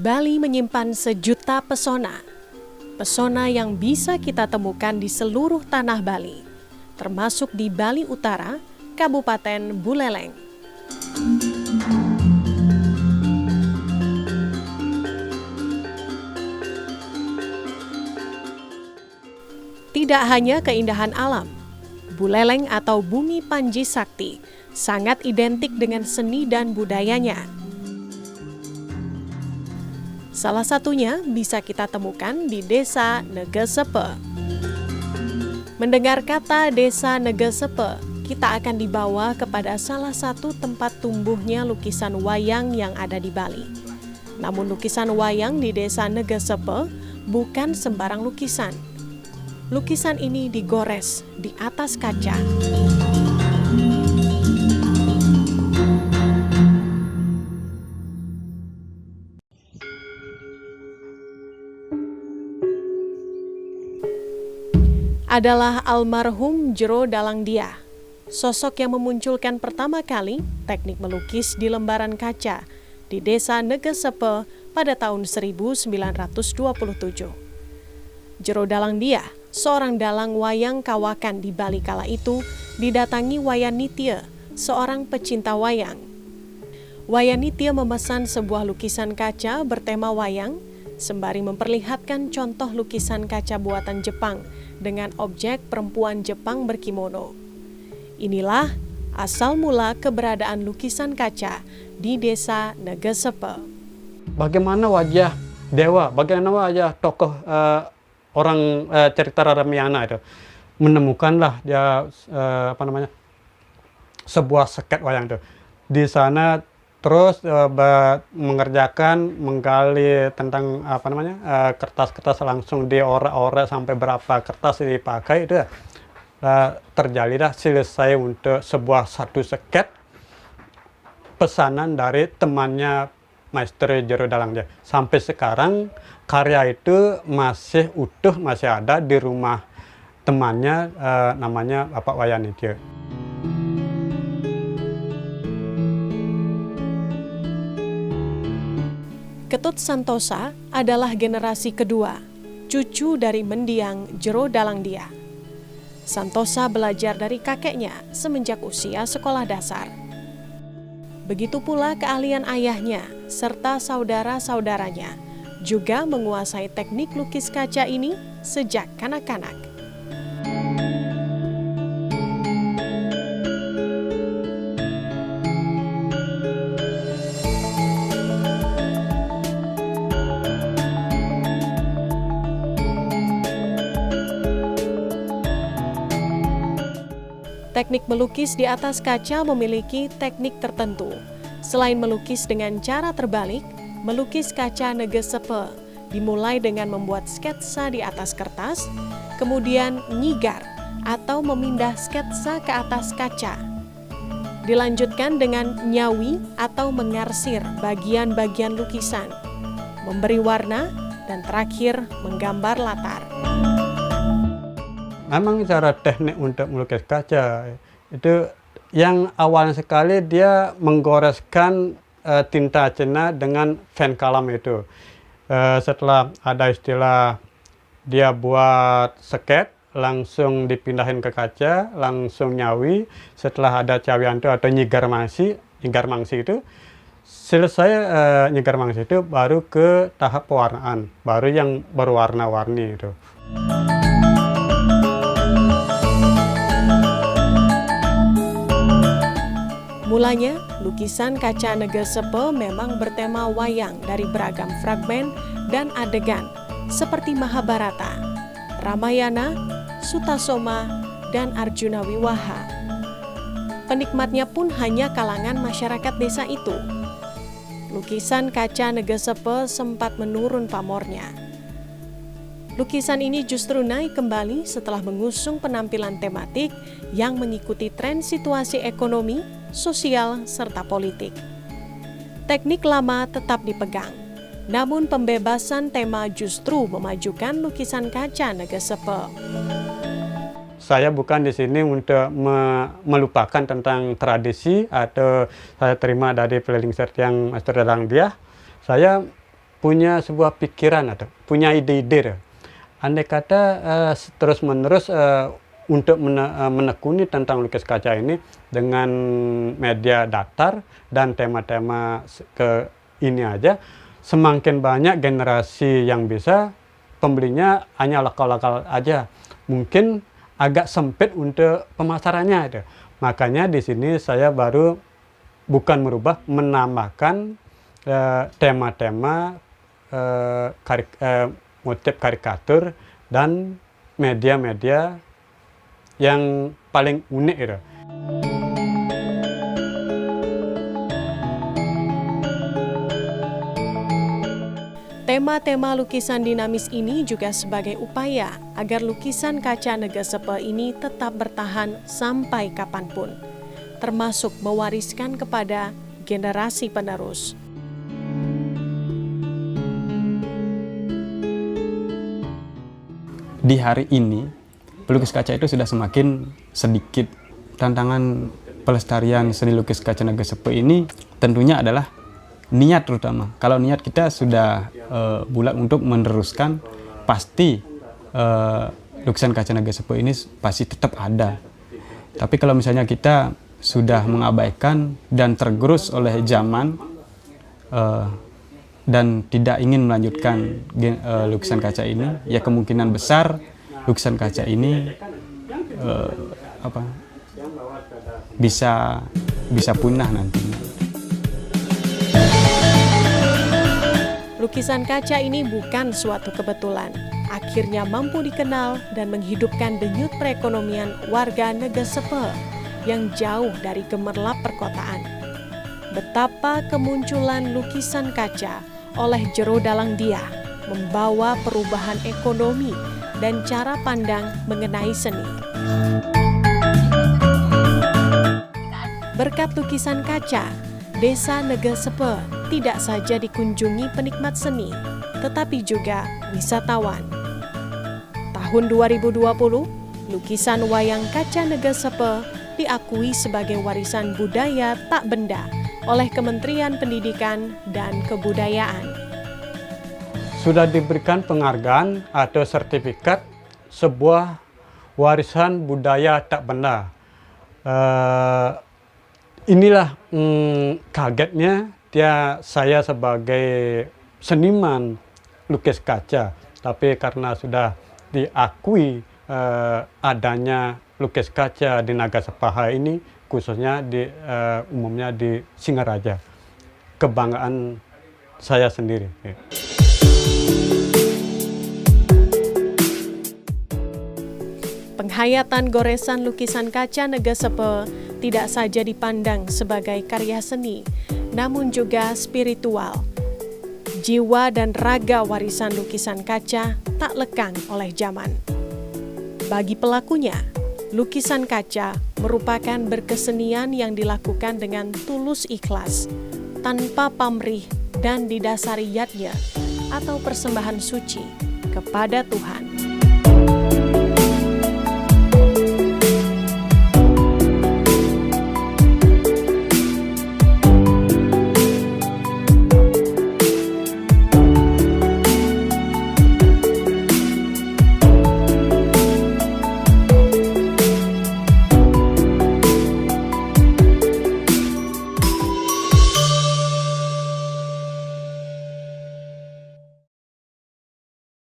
Bali menyimpan sejuta pesona. Pesona yang bisa kita temukan di seluruh tanah Bali, termasuk di Bali Utara, Kabupaten Buleleng. Tidak hanya keindahan alam, Buleleng atau Bumi Panji Sakti sangat identik dengan seni dan budayanya. Salah satunya bisa kita temukan di Desa Negesepe. Mendengar kata Desa Negesepe, kita akan dibawa kepada salah satu tempat tumbuhnya lukisan wayang yang ada di Bali. Namun lukisan wayang di Desa Negesepe bukan sembarang lukisan. Lukisan ini digores di atas kaca. Adalah almarhum Jero Dalangdia, sosok yang memunculkan pertama kali teknik melukis di lembaran kaca di Desa Negesepe pada tahun 1927. Jero Dalangdia, seorang dalang wayang kawakan di Bali kala itu, didatangi Wayan Nitya, seorang pecinta wayang. Wayan Nitya memesan sebuah lukisan kaca bertema wayang, sembari memperlihatkan contoh lukisan kaca buatan Jepang dengan objek perempuan Jepang berkimono. Inilah asal mula keberadaan lukisan kaca di Desa Negesepe. Bagaimana wajah dewa, bagaimana wajah tokoh orang cerita Ramayana itu, menemukanlah dia sebuah sket wayang itu di sana. Terus mengerjakan, menggali tentang kertas-kertas, langsung diorek-orek sampai berapa kertas dipakai itu ya. Terjadilah selesai untuk satu sket pesanan dari temannya Maestro Jero Dalangdia. Sampai sekarang karya itu masih utuh, masih ada di rumah temannya, namanya Bapak Wayan Nitya. Ketut Santosa adalah generasi kedua, cucu dari mendiang Jero Dalangdia. Santosa belajar dari kakeknya semenjak usia sekolah dasar. Begitu pula keahlian ayahnya serta saudara-saudaranya juga menguasai teknik lukis kaca ini sejak kanak-kanak. Teknik melukis di atas kaca memiliki teknik tertentu. Selain melukis dengan cara terbalik, melukis kaca Negesepe dimulai dengan membuat sketsa di atas kertas, kemudian nyigar atau memindah sketsa ke atas kaca. Dilanjutkan dengan nyawi atau mengarsir bagian-bagian lukisan, memberi warna, dan terakhir menggambar latar. Memang cara teknik untuk melukis kaca itu yang awalnya sekali dia menggoreskan tinta cena dengan pen kalam itu. Setelah ada istilah dia buat sket, langsung dipindahin ke kaca, langsung nyawi. Setelah ada cawian itu atau nyigar mangsi itu, selesai nyigar mangsi itu baru ke tahap pewarnaan, baru yang berwarna-warni itu. Mulanya, lukisan kaca Negesepe memang bertema wayang dari beragam fragmen dan adegan seperti Mahabharata, Ramayana, Sutasoma, dan Arjuna Wiwaha. Penikmatnya pun hanya kalangan masyarakat desa itu. Lukisan kaca Negesepe sempat menurun pamornya. Lukisan ini justru naik kembali setelah mengusung penampilan tematik yang mengikuti tren situasi ekonomi, sosial, serta politik. Teknik lama tetap dipegang, namun pembebasan tema justru memajukan lukisan kaca Negesepe. Saya bukan di sini untuk melupakan tentang tradisi atau saya terima dari Pelling Set yang Master Dalangdia. Saya punya sebuah pikiran atau punya ide-ide. Andai kata terus-menerus untuk menekuni tentang lukis kaca ini dengan media datar dan tema-tema ke ini aja, semakin banyak generasi yang bisa, pembelinya hanya lokal-lokal aja. Mungkin agak sempit untuk pemasarannya itu. Makanya di sini saya baru bukan merubah, menambahkan tema-tema motif karikatur dan media-media yang paling unik itu. Tema-tema lukisan dinamis ini juga sebagai upaya agar lukisan kaca Negesepe ini tetap bertahan sampai kapanpun, termasuk mewariskan kepada generasi penerus. Di hari ini, pelukis kaca itu sudah semakin sedikit. Tantangan pelestarian seni lukis kaca Negesepe ini tentunya adalah niat terutama. Kalau niat kita sudah bulat untuk meneruskan, pasti lukisan kaca Negesepe ini pasti tetap ada. Tapi kalau misalnya kita sudah mengabaikan dan tergerus oleh zaman dan tidak ingin melanjutkan lukisan kaca ini, ya kemungkinan besar lukisan kaca ini bisa punah nantinya. Lukisan kaca ini bukan suatu kebetulan. Akhirnya mampu dikenal dan menghidupkan denyut perekonomian warga Negesepe yang jauh dari gemerlap perkotaan. Betapa kemunculan lukisan kaca oleh Jero Dalang Diah membawa perubahan ekonomi dan cara pandang mengenai seni. Berkat lukisan kaca, Desa Negesepe tidak saja dikunjungi penikmat seni, tetapi juga wisatawan. Tahun 2020, lukisan wayang kaca Negesepe diakui sebagai warisan budaya tak benda oleh Kementerian Pendidikan dan Kebudayaan. Sudah diberikan penghargaan atau sertifikat sebuah warisan budaya tak benda. Inilah kagetnya saya sebagai seniman lukis kaca, tapi karena sudah diakui adanya lukis kaca di Nagasepaha ini, khususnya umumnya di Singaraja, kebanggaan saya sendiri. Penghayatan goresan lukisan kaca Negesepe tidak saja dipandang sebagai karya seni, namun juga spiritual. Jiwa dan raga warisan lukisan kaca tak lekang oleh zaman. Bagi pelakunya, lukisan kaca merupakan berkesenian yang dilakukan dengan tulus ikhlas, tanpa pamrih dan didasari yatnya atau persembahan suci kepada Tuhan.